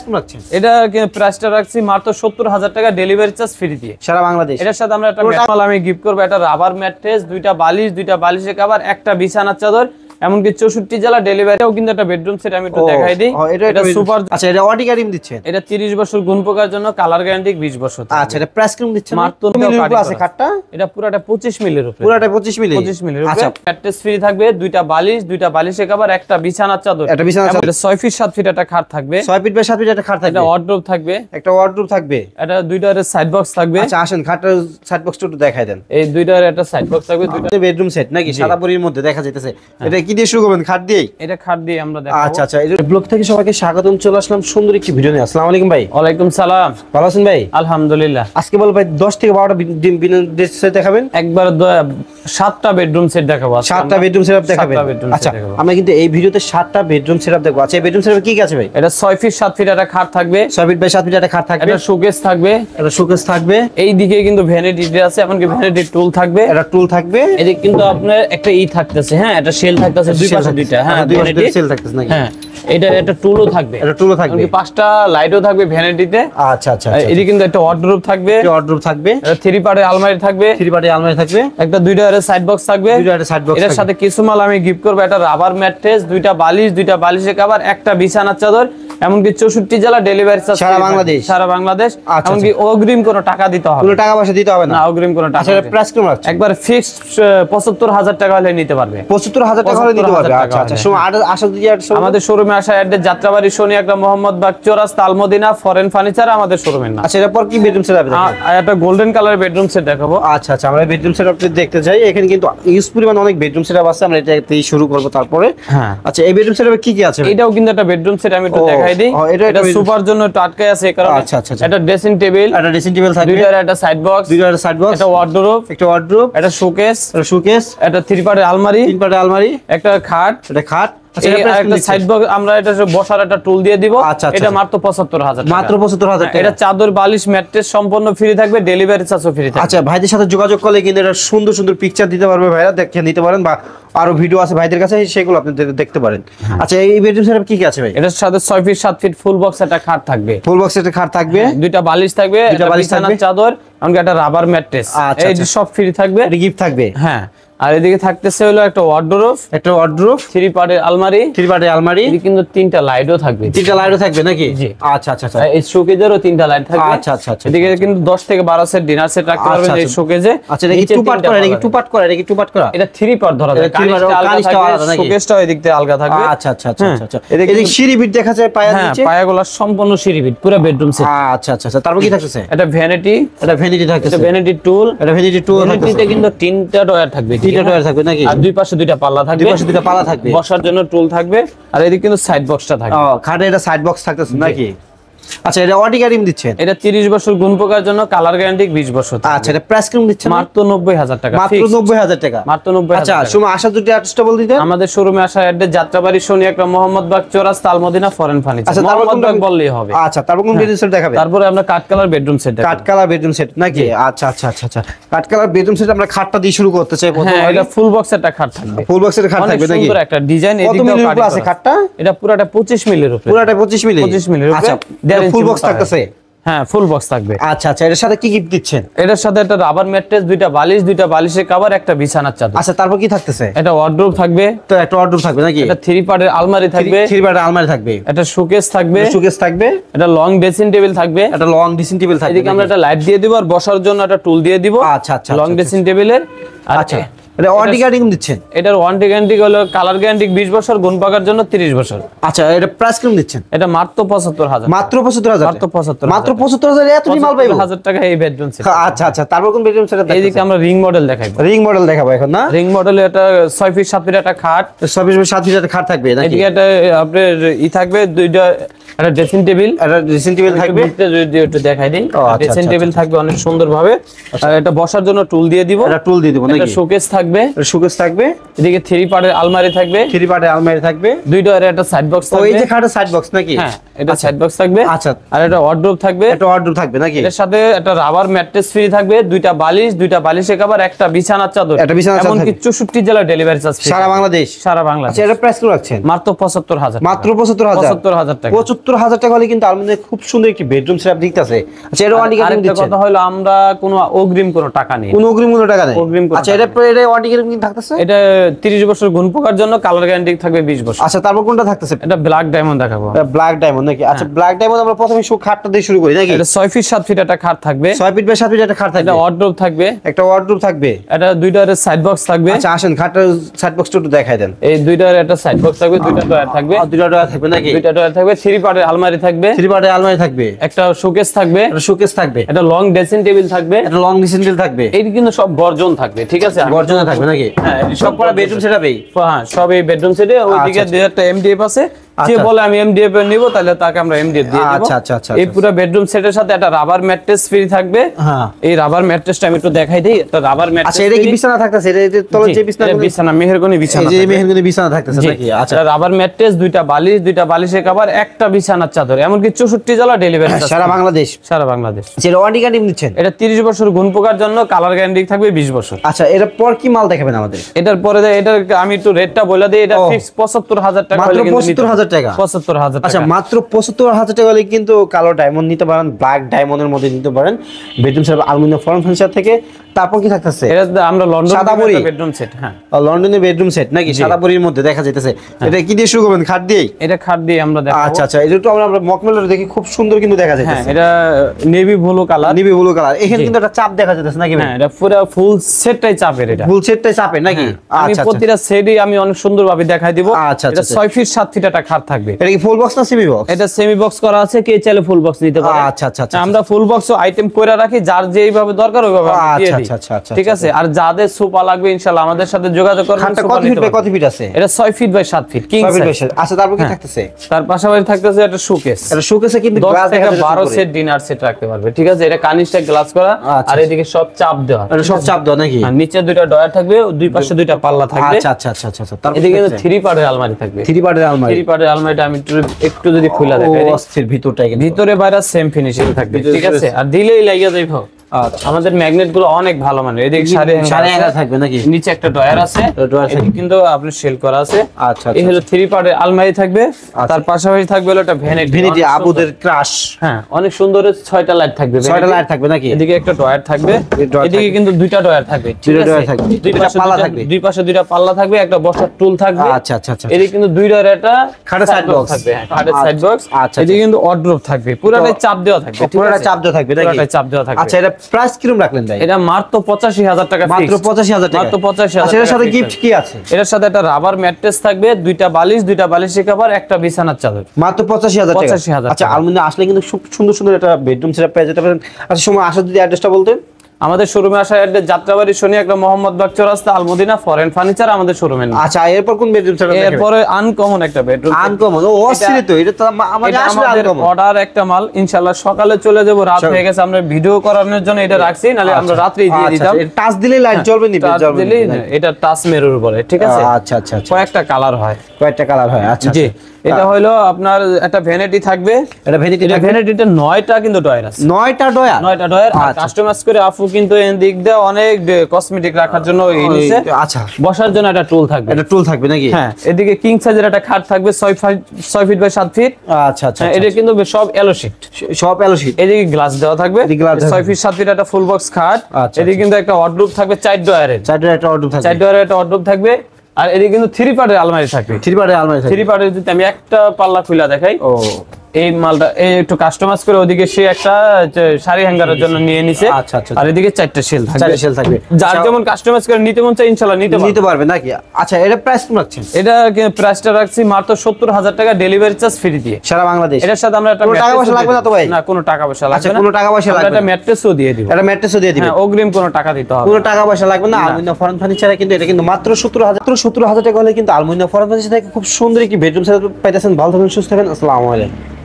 কেমন রাখছেন? এটা প্রাইসটা রাখছি মাত্র 70,000 টাকা, ডেলিভারি চার্জ ফ্রি দিয়ে সারা বাংলাদেশ। এটার সাথে আমরা একটা ম্যাটমাল আমি গিফট করব, একটা রাবার ম্যাট্রেস, দুইটা বালিশের কভার, একটা বিছানার চাদর, এমনকি 64 জেলা ডেলিভারিও কিন্তু একটা বেডরুম সেট আমি একটু দেখাই দিই। এটা সুপার। আচ্ছা, এটা ওয়ারেন্টি গ্যারান্টি দিচ্ছেন? এটা 30 বছর গুণ পোকার জন্য, কালার গ্যারান্টি 20 বছর। আচ্ছা, এটা প্রাইস কেমন দিচ্ছেন? মাত্র আছে খাটটা, এটা পুরোটা 25 মিলির উপরে, পুরোটা 25 মিলি। আচ্ছা, ম্যাট্রেস ফ্রি থাকবে, দুইটা বালিশের কভার, একটা বিছানার চাদর, একটা বিছানার চাদর, 6 ফিট 7 ফিট একটা খাট থাকবে, 6 ফিট বাই 7 ফিট একটা খাট থাকবে, একটা ওয়ার্ডরোব থাকবে, এটা দুইটার সাইড বক্স থাকবে। আচ্ছা, আসেন খাটটার সাইড বক্সটা একটু দেখাই দেন। এই দুইটার একটা সাইড বক্স থাকবে, দুইটা বেডরুম সেট নাকি সাদা পরির মধ্যে দেখা যাইতেছে। এটা কি দিয়ে শুরু করবেন? খাট দিয়ে? এটা খাট দিয়ে আমরা দেখাবো। আচ্ছা আচ্ছা, এই ব্লগ থেকে সবাইকে স্বাগতম। চলে আসলাম সুন্দর একটি ভিডিও নিয়ে। আসসালামু আলাইকুম ভাই। ওয়ালাইকুম সালাম। ভালো আছেন ভাই? আলহামদুলিল্লাহ। আজকে বল ভাই 10 থেকে 12টা বেডরুম সেট দেখাবেন? একবার 7টা বেডরুম সেট দেখাবো। 7টা বেডরুম সেটআপ দেখাবেন? আচ্ছা, আমরা কিন্তু এই ভিডিওতে 7টা বেডরুম সেটআপ দেখব। আচ্ছা, এই বেডরুম সেটআপে কি কি আছে ভাই? এটা 6 ফিট 7 ফিট একটা খাট থাকবে, 6 ফিট বাই 7 ফিট একটা খাট থাকবে, এটা শোকেস থাকবে, এই দিকে কিন্তু ভ্যানিটি আছে, এমনকি ভ্যানিটি টুল থাকবে, এটা টুল থাকবে। এদিকে কিন্তু আপনার একটা থাকতেছে, হ্যাঁ, এটা শেল থাকতেছে, দুই পাশে দুইটা, হ্যাঁ, দুই পাশে শেল থাকতেছে নাকি? হ্যাঁ, এটা একটা টুলও থাকবে, এমনকি 5টা লাইটও থাকবে ভ্যানিটিতে। আচ্ছা আচ্ছা, এদিকে কিন্তু একটা ওয়ার্ডরোব থাকবে, এটা 3 পার্টের আলমারি থাকবে, একটা দুইটা সাইড বক্স থাকবে। এটার সাথে কিছু মাল আমি গিফট করব, একটা রাবার ম্যাট্রেস, দুইটা বালিশের কভার, একটা বিছানার চাদর, এমনকি 64 জেলা ডেলিভারি চার্জ সারা বাংলাদেশ। এমনকি অগ্রিম কোনো টাকা দিতে হবে না, কোনো টাকা পয়সা দিতে হবে না, অগ্রিম কোনো টাকা। আচ্ছা, প্রাইস কেমন রাখছেন? একবার ফিক্সড 75,000 টাকা হলে নিতে পারবে। 75,000 টাকা হলে নিতে পারবে। আচ্ছা আচ্ছা, আমাদের শোরুমে আসা অ্যাড্রেস যাত্রাবাড়ি সোনিয়াগ্রা মোহাম্মদবাগ চৌরাস্তা আলমদিনা ফরেন ফার্নিচার আমাদের শোরুমের নাম। আচ্ছা, এরপর কি বেডরুম সেট আছে? একটা গোল্ডেন কালারের বেডরুম সেট দেখাবো। আচ্ছা আচ্ছা, আমরা বেডরুম সেট আপনি দেখতে চাই। এখানে কিন্তু ইউজ পরিমাণ অনেক বেডরুম সেট আছে, আমরা এটা দিয়ে শুরু করব তারপরে। হ্যাঁ, আচ্ছা, এই বেডরুম সেটআপে কি কি আছে? এটাও কিন্তু একটা বেডরুম সেট, আমি একটু দেখাই দিই। এটা সুপার জন্য একটু আটকে আছে এই কারণে। আচ্ছা আচ্ছা, এটা ড্রেসিং টেবিল থাকবে, দুইটার একটা সাইড বক্স, একটা ওয়ার্ডরোব, একটা শোকেস, একটা 3 পার্টের আলমারি, একটা খাট, একটা সাইড বক্স, আমরা এটা বসার একটা টুল দিয়ে দিব। এটা মাত্র 75,000 টাকা, মাত্র 75,000 টাকা। এটা চাদর বালিশ ম্যাট্রেস সম্পূর্ণ ফ্রি থাকবে, ডেলিভারি চার্জও ফ্রি থাকবে। আচ্ছা, ভাইদের সাথে যোগাযোগ করলে কিন্তু এটা সুন্দর সুন্দর পিকচার দিতে পারবে ভাইরা, দেখে নিতে পারেন, বা আরো ভিডিও আছে ভাইদের কাছে, সেগুলো আপনি দেখতে পারেন। আচ্ছা, এই বেডরুম সেটআপ কি কি আছে ভাই? এটার সাথে 6 ফিট 7 ফিট ফুল বক্স একটা খাট থাকবে, দুইটা বালিশ থাকবে, একটা বিছানার চাদর, এমনকি একটা রাবার ম্যাট্রেস, এই সব ফ্রি থাকবে, গিফট থাকবে। হ্যাঁ, আর এদিকে থাকতেছে হলো একটা ওয়ার্ডরোব, 3 পার্টের আলমারি, এদিকে কিন্তু 3টা লাইটও থাকবে, নাকি? আচ্ছা আচ্ছা, এই শোকেজেরও 3টা লাইট থাকবে। আচ্ছা আচ্ছা, এদিকে কিন্তু 10 থেকে 12 সেট ডিনার সেট রাখতে পারবেন এই শোকেজে। আচ্ছা, এটা কি টু পার্ট করা? এটা 3 পার্ট ধরা যায়, কানিশটা আলাদা নাকি? শোকেসটাও এদিক থেকে আলগা থাকবে। আচ্ছা আচ্ছা আচ্ছা, এদিকে সিঁড়ি বিট দেখা যায় পায়া নিচে, পায়াগুলো সম্পূর্ণ সিঁড়ি বিট, পুরো বেডরুম সেট। আচ্ছা আচ্ছা, তারপর কি থাকছে? এটা ভ্যানিটি থাকছে, এটা ভ্যানিটি টুল, ভ্যানিটিতে কিন্তু 3টা ডয়ার থাকবে, নাকি? আর দুই পাশে দুইটা পাল্লা থাকবে, বসার জন্য টুল থাকবে, আর এদিকে কিন্তু সাইড বক্সটা থাকবে। খাটে এটা সাইড বক্স থাকতেছে নাকি? আচ্ছা, এটা ওয়ারেন্টি গ্যারান্টি দিচ্ছেন? এটা 30 বছর গুণ পোকার জন্য, কালার গ্যারান্টি 20 বছর। আচ্ছা, এটা প্রাইস কেমন দিচ্ছেন? মাত্র 90,000 টাকা, মাত্র 90,000 টাকা। আচ্ছা, সময় আসা যদি অ্যাড্রেসটা বল দিতেন। আমাদের শোরুমে আসা অ্যাড্রেস যাত্রাবাড়ি সোনিয়াগ্রা মোহাম্মদবাগ চৌরাস্তা আলমদিনা ফরেন ফার্নিচার। আচ্ছা, মোহাম্মদবাগ বললেই হবে। আচ্ছা, তারপর কোন বেডরুম সেট দেখাবেন? তারপরে আমরা কাট কালার বেডরুম সেট নাকি? আচ্ছা আচ্ছা আচ্ছা, কাট কালার বেডরুম সেট আমরা খাটটা দিয়ে শুরু করতে চাই। হ্যাঁ, এটা ফুল বক্স একটা খাট থাকবে, খাট থাকবে নাকি? সুন্দর একটা ডিজাইন। এদিকেও আছে খাটটা, এটা পুরোটা 25 মিলির উপরে, 25 মিলি। আচ্ছা, ফুল বক্স থাকতেছে? হ্যাঁ, ফুল বক্স থাকবে। আচ্ছা আচ্ছা, এর সাথে কি গিফট দিচ্ছেন? এটার সাথে একটা রাবার ম্যাট্রেস, দুইটা বালিশের কভার, একটা বিছানার চাদর। আচ্ছা, তারপর কি থাকতেছে? এটা ওয়ার্ডরোব থাকবে, নাকি? এটা 3 পার্টের আলমারি থাকবে, একটা শোকেস থাকবে, এটা লং ড্রেসিং টেবিল থাকবে, এদিকে আমরা একটা লাইট দিয়ে দিব, আর বসার জন্য একটা টুল দিয়ে দিব। আচ্ছা আচ্ছা, লং ড্রেসিং টেবিলের। আচ্ছা, এটা ওয়ারেন্টি গ্যারান্টি দিচ্ছেন? এটার ওয়ারেন্টি গ্যারান্টি হলো কালার গ্যারান্টি 20 বছর, গুণ পাকার জন্য 30 বছর। আচ্ছা, এটা প্রাইস কেমন দিচ্ছেন? এটা মাত্র 75,000। মাত্র 75,000 এত মাল পাইবো? 1,000 টাকা এই বেডরুম সেট। আচ্ছা আচ্ছা, তারপর কোন বেডরুম সেট? এইদিকে আমরা রিং মডেল দেখাবো। এখন না? রিং মডেলে এটা 6 ফিট 7 ফিট একটা খাট, 6 ফিট 7 ফিট একটা খাট থাকবে নাকি? এদিকে একটা আপনার থাকবে, দুইটা একটা ড্রেসিং টেবিল থাকবে, একটু দেখাই দিই। ড্রেসিং টেবিল থাকবে অনেক সুন্দর ভাবে, আর এটা বসার জন্য টুল দিয়ে দিব, নাকি? শোকেস থাকবে, এদিকে 3 পার্টের আলমারি থাকবে, দুইটা একটা সাইড বক্স থাকবে। ওই যে খাটের সাইড বক্স নাকি? হ্যাঁ, এটা সাইড বক্স থাকবে। আচ্ছা, আর এটা ওয়ার্ডরোব থাকবে, নাকি? এর সাথে একটা রাবার ম্যাট্রেস ফ্রি থাকবে, দুইটা বালিশের কভার, একটা বিছানার চাদর, এমনকি 64 জেলা ডেলিভারি চার্জ সারা বাংলাদেশ। সারা বাংলাদেশ। আচ্ছা, এটা প্রাইস কত রাখছেন? মাত্র 75,000। মাত্র 75,000 টাকা, 70,000 টাকা হলে কিন্তু আলমুনিয়াম খুব সুন্দর একটি বেডরুম সেটআপ দিতেছে। আচ্ছা এর ওয়ারেন্টি গ্যারান্টি আরেকটা কথা হলো আমরা কোনো অগ্রিম কোনো টাকা নেই, কোনো অগ্রিম কোনো টাকা নেই। আচ্ছা এটা ওয়ারেন্টি গ্যারান্টি থাকতেছে? এটা 30 বছর গুণ পোকার জন্য, কালার গ্যারান্টি থাকবে 20 বছর। আচ্ছা তারপর কোনটা থাকতেছে? এটা ব্ল্যাক ডায়মন্ড দেখাবো। ব্ল্যাক ডায়মন্ড নাকি? আচ্ছা ব্ল্যাক ডায়মন্ড আমরা প্রথমে খাটটা দিয়ে শুরু করি নাকি? এটা 6 ফিট 7 ফিট একটা খাট থাকবে, 6 ফিট বাই 7 ফিট একটা খাট থাকবে, এটা ওয়ার্ডরোব থাকবে, একটা ওয়ার্ডরোব থাকবে, এটা দুইটার সাইড বক্স থাকবে। আচ্ছা আসেন খাটটার সাইড বক্সটা একটু দেখাই দেন। এই দুইটার একটা সাইড বক্স থাকবে, দুইটা ডয়ার থাকবে, দুইটা ডয়ার থাকবে নাকি? দুইটা ডয়ার থাকবে, 3 পার্টের আলমারি থাকবে, 3 পার্টের আলমারি থাকবে, একটা শোকেস থাকবে, একটা শোকেস থাকবে, একটা লং ড্রেসিং টেবিল থাকবে, একটা লং ড্রেসিং টেবিল থাকবে। এই কিন্তু সব গর্জন থাকবে, ঠিক আছে? গর্জনে থাকবে নাকি? হ্যাঁ সব করা বেডরুম সেটআপই। হ্যাঁ সব এই বেডরুম সেটে। ওইদিকে একটা এমডিএফ আছে, যে বলে আমি এমডিএফ নিব তাহলে তাকে আমরা এমডিএফ দিয়ে দেব। আচ্ছা আচ্ছা আচ্ছা। এই পুরো বেডরুম সেটের সাথে একটা রাবার ম্যাট্রেস ফ্রি থাকবে। হ্যাঁ এই রাবার ম্যাট্রেসটা আমি একটু দেখাই দেই। একটা রাবার ম্যাট্রেস। আচ্ছা এটা কি বিছানা থাকতেছে? এটা তলে যে বিছানা মেহেরগনি বিছানা, এই যে মেহেরগনি বিছানা থাকতেছে নাকি? আচ্ছা রাবার ম্যাট্রেস, দুইটা বালিশ, দুইটা বালিশের কভার, একটা বিছানার চাদর, এমনকি 64 জেলা ডেলিভারি সারা বাংলাদেশ। সারা বাংলাদেশ। যেটা ওয়ারেন্টি গ্যারান্টি নিচ্ছেন? এটা 30 বছর গুণ পোকার জন্য, কালার গ্যারান্টি থাকবে 20 বছর। আচ্ছা এর পর কি মাল দেখাবেন আমাদের? এটার পরে এটা আমি একটু রেটটা বলে দেই। এটা ফিক্স 75,000 টাকা, মাত্র 75,000 টাকা। 75,000 টাকা। আচ্ছা মাত্র 75,000 টাকা হলে কিন্তু কালো ডায়মন্ড নিতে পারেন, ব্ল্যাক ডায়মন্ডের মধ্যে নিতে পারেন bedroom set aluminium form furniture থেকে। তারপর কি থাকতেছে? এটা আমরা লন্ডন সাদাবরি বেডরুম সেট। হ্যাঁ লন্ডনের বেডরুম সেট নাকি? সাদাবরির মধ্যে দেখা যাইতেছে। এটা কি দিয়ে শুরু করবেন? খাট দিয়ে? এটা খাট দিয়ে আমরা দেখাবো। আচ্ছা আচ্ছা এটা তো আমরা মকমেলের দেখি খুব সুন্দর কিন্তু দেখা হ্যাঁ যাইতেছে। এটা navy blue colour, navy blue colour. এখানে কিন্তু একটা চাপ দেখা যাইতেছে নাকি? হ্যাঁ এটা পুরো ফুল সেটটাই চাপের। এটা ফুল সেটটাই চাপের নাকি? আমি আচ্ছা প্রতিটা সেটই আমি অনেক সুন্দরভাবে দেখাই দিব। আচ্ছা এটা 6 ফিট 7 ফিট একটা খাট থাকবে। এটা কি ফুল বক্স না সেমি বক্স? এটা সেমি বক্স করা আছে, কে চাইলে ফুল বক্স নিতে পারে। আচ্ছা আচ্ছা আচ্ছা। আমরা ফুল বক্সও আইটেম করে রাখি, যার যেইভাবে দরকার ওইভাবে আমরা দিয়ে দিই। আচ্ছা আচ্ছা আচ্ছা। ঠিক আছে? আর যাদের সোফা লাগবে ইনশাআল্লাহ আমাদের সাথে যোগাযোগ করবেন। খাটটা কত ফিট বাই কত ফিট আছে? এটা 6 feet by 7 feet king size. আচ্ছা তারপর কি থাকতেছে? তার পাশাপাশি থাকতেছে একটা শোকেস। এটা শোকেসে কিন্তু 10 গ্লাস থেকে দেখা যাচ্ছে 12 সেট ডিনার সেট রাখতে পারবে। ঠিক আছে? এটা কানিসটা গ্লাস করা, আর এদিকে সব চাপ দেওয়া। এটা সব চাপ দেওয়া নাকি? আর নিচে দুইটা ডয়ার থাকবে, দুই পাশে দুইটা পাল্লা থাকবে। আচ্ছা আচ্ছা আচ্ছা আচ্ছা। তারপর এদিকে 3 পার্টের আলমারি থাকবে। 3 পার্টের আলমারি। 3 পার্টের আলমারিটা আমি একটু যদি খুলে দেখাই। অস্থির ভিতরটা কিন্তু। ভিতরে বাইরে সেম ফিনিশিং থাকবে। ঠিক আছে? আর দিলেই লাগিয়ে যাইব। আচ্ছা আমাদের ম্যাগনেট গুলো অনেক ভালো মানের। এদিকে সাড়ে হ্যাঙ্গার থাকবে নাকি? নিচে একটা ডয়ার আছে, এদিকে কিন্তু আপনার সেল করা আছে। আচ্ছা এই হলো 3 পার্টের আলমারি থাকবে। তার পাশাপাশি থাকবে হলো একটা ভ্যানিটি আবুদের ক্রাশ। হ্যাঁ অনেক সুন্দর 6টা লাইট থাকবে। 6টা লাইট থাকবে নাকি? এদিকে একটা ডয়ার থাকবে, এদিকে কিন্তু দুইটা ডয়ার থাকবে। দুইটা ডয়ার থাকবে, দুইটা পাল্লা থাকবে, দুই পাশে দুইটা পাল্লা থাকবে, একটা বসার টুল থাকবে। আচ্ছা আচ্ছা আচ্ছা। এদিকে কিন্তু দুই ডয়ার একটা খাটের সাইড বক্স থাকবে। হ্যাঁ খাটের সাইড বক্স। আচ্ছা এদিকে কিন্তু ওয়ার্ড্রোব থাকবে, পুরোটাই চাপ দেওয়া থাকবে। পুরোটা চাপ দেওয়া থাকবে নাকি? পুরোটাই চাপ দেওয়া থাকবে। আচ্ছা এটা প্রাইস কিরকম রাখলেন ভাই? এটা মাত্র 85,000 টাকা। মাত্র 85,000 টাকা। মাত্র 85,000। আচ্ছা এর সাথে গিফট কি আছে? এর সাথে একটা রাবার ম্যাট্রেস থাকবে, দুইটা বালিশ, দুইটা বালিশের কভার, একটা বিছানার চাদর। মাত্র 85,000 টাকা। 85,000 আচ্ছা আলমিনা আসলে কিন্তু খুব সুন্দর সুন্দর একটা বেডরুম সেটআপ পেয়ে যেতে পারেন। আচ্ছা সময় আসার যদি অ্যাড্রেসটা বলতেন। আমাদের শোরুমে আসার অ্যাড্রেস যাত্রাবাড়ি শনি একটা মোহাম্মদ বাগ চৌরাস্তা, আলমদিনা ফরেন ফার্নিচার আমাদের শোরুমে। আচ্ছা এরপর কোন বেডরুম সেটআপ দেখাবেন? এরপরে আনকমন একটা বেডরুম। আনকমন ও অস্থির তো। এটা তো আমাদের আসলে আনকমন। অর্ডার একটা মাল ইনশাআল্লাহ সকালে চলে যাব, রাত হয়ে গেছে, আমরা ভিডিও করানোর জন্য এটা রাখছি, নালে আমরা রাতেই দিয়ে দিতাম। টাচ দিলে লাইট জ্বলবে নি? টাচ দিলেই এটা টাচ মেরুর বলে। ঠিক আছে? আচ্ছা আচ্ছা আচ্ছা। কয়েকটা কালার হয়। কয়েকটা কালার হয়। আচ্ছা জি এটা হলো আপনার একটা ভ্যানিটি থাকবে। এটা ভ্যানিটিতে 9টা কিন্তু ডয়ার আছে। 9টা ডয়ার? 9টা ডয়ার। আর কাস্টমাইজ করে আপু কিন্তু এই দিক দিয়ে অনেক কসমেটিক রাখার জন্য এই নিচে। আচ্ছা বসার জন্য একটা টুল থাকবে। এটা টুল থাকবে নাকি? হ্যাঁ এদিকে কিং সাইজের একটা খাট থাকবে 6 ফিট বাই 7 ফিট। আচ্ছা আচ্ছা। এটা কিন্তু সব এলো শীট, সব এলো শীট। এদিকে গ্লাস দেওয়া থাকবে। 6 ফিট 7 ফিট একটা ফুল বক্স খাট। এদিকে কিন্তু একটা ওয়ার্ডরোব থাকবে 4 ডয়ারের। 4 ডয়ারের একটা ওয়ার্ডরোব থাকবে। 4 ডয়ারের একটা ওয়ার্ডরোব থাকবে। আর এদিকে কিন্তু 3 পার্টের আলমারি থাকবে। 3 পার্টের আলমারি থাকবে। 3 পার্টের যদি আমি একটা পাল্লা খুলে দেখাই। ও এই মালটা এই একটু কাস্টমাইজ করে ওদিকে সে একটা শাড়ি হ্যাঙ্গারের জন্য নিয়ে নিছে। আচ্ছা আচ্ছা। আর এদিকে 4টা শেল থাকবে। 4টা শেল থাকবে। যার যেমন কাস্টমাইজ করে নিতে মন চাই ইনশাআল্লাহ নিতে পারবে নাকি? আচ্ছা এটা প্রাইস কেমন রাখছেন? এটা প্রাইসটা রাখছি মাত্র 70,000 টাকা, ডেলিভারি চার্জ ফ্রি দিয়ে সারা বাংলাদেশ। এটার সাথে আমরা একটা টাকা পয়সা লাগবে না তো ভাই? না কোনো টাকা পয়সা লাগবে না। আচ্ছা কোনো টাকা পয়সা লাগবে না। একটা ম্যাট্রেসও দিয়ে দিব। এটা ম্যাট্রেসও দিয়ে দিবেন? হ্যাঁ অগ্রিম কোনো টাকা দিতে হবে না। কোনো টাকা পয়সা লাগবে না। আলমিনা ফরেন ফার্নিচারে কিন্তু এটা কিন্তু মাত্র 70,000 টাকা হলে কিন্তু আলমিনা ফরেন ফার্নিচার থেকে খুব সুন্দর একটি বেডরুম সেট পাইতেছেন। ভালো থাকবেন, সুস্থ থাকবেন। আসসালামু আলাইকুম।